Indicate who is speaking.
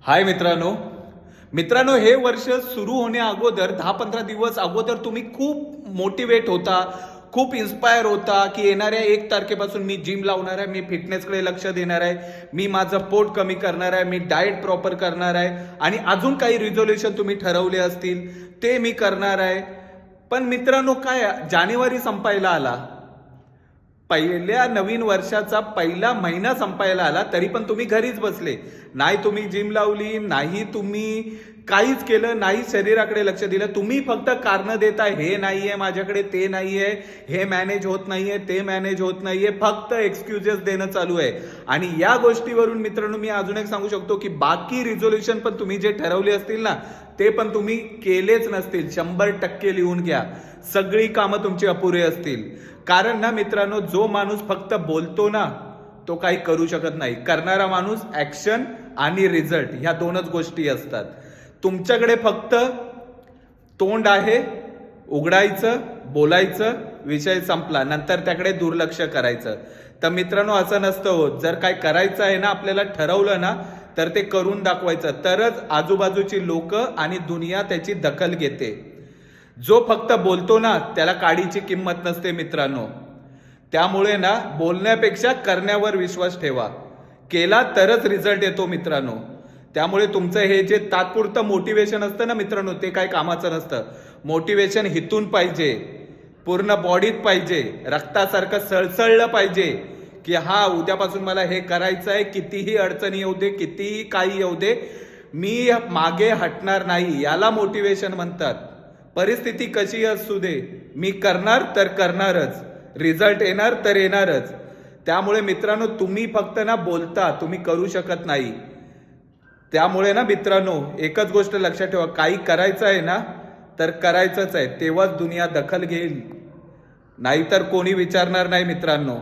Speaker 1: हाय मित्रांनो मित्रांनो हे वर्ष सुरू होण्या अगोदर 10-15 दिवस अगोदर तुम्ही खूप मोटिवेट होता, खूप इन्स्पायर होता की येणाऱ्या 1 तारखेपासून मी जिम लावणार आहे, मी फिटनेसकडे लक्ष देणार आहे, मी माझं पोट कमी करणार आहे, मी डाएट प्रॉपर करणार आहे आणि अजून काही रिझोल्युशन तुम्ही ठरवले असतील ते मी करणार आहे. पण मित्रांनो काय जानेवारी संपायला आला, पहिल्या नवीन वर्षाचा पहिला महिना संपायला आला तरी पण तुम्ही घरीच बसले. नाही तुम्ही जिम लावली, नाही तुम्ही काहीच केलं, नाही शरीराकडे लक्ष दिलं. तुम्ही फक्त कारणं देताय, हे नाहीये माझ्याकडे, ते नाहीये, हे मॅनेज होत नाहीये, ते मॅनेज होत नाहीये, फक्त एक्सक्युजेस देणं चालू आहे. आणि या गोष्टीवरून मित्रांनो मी अजून एक सांगू शकतो की बाकी रिझोल्युशन पण तुम्ही जे ठरवले असतील ना ते पण तुम्ही केलेच नसतील. 100% लिहून घ्या, सगळी कामं तुमची अपुरे असतील. कारण ना मित्रांनो जो माणूस फक्त बोलतो ना तो काही करू शकत नाही. करणारा माणूस ऍक्शन आणि रिझल्ट ह्या दोनच गोष्टी असतात. तुमच्याकडे फक्त तोंड आहे, उघडायचं, बोलायचं, विषय संपला, नंतर त्याकडे दुर्लक्ष करायचं. तर मित्रांनो असं नसतं होत. जर काय करायचं आहे ना आपल्याला, ठरवलं ना तर ते करून दाखवायचं, तरच आजूबाजूची लोक आणि दुनिया त्याची दखल घेते. जो फक्त बोलतो ना त्याला काडीची किंमत नसते मित्रांनो. त्यामुळे ना बोलण्यापेक्षा करण्यावर विश्वास ठेवा, केला तरच रिझल्ट येतो मित्रांनो. त्यामुळे तुमचं हे जे तात्पुरतं मोटिवेशन असतं ना मित्रांनो ते काय कामाचं नसतं. मोटिवेशन हितून पाहिजे, पूर्ण बॉडीत पाहिजे, रक्तासारखं सळसळलं पाहिजे की हा उद्यापासून मला हे करायचं आहे, कितीही अडचणी येऊ दे, कितीही काही येऊ दे, मी मागे हटणार नाही. याला मोटिवेशन म्हणतात. परिस्थिती कशी असू दे मी करणार तर करणारच, रिझल्ट येणार तर येणारच. त्यामुळे मित्रांनो तुम्ही फक्त ना बोलता, तुम्ही करू शकत नाही. त्यामुळे ना मित्रांनो एकच गोष्ट लक्षात ठेवा, काही करायचं आहे ना तर करायचंच आहे, तेव्हाच दुनिया दखल घेईल, नाहीतर कोणी विचारणार नाही मित्रांनो.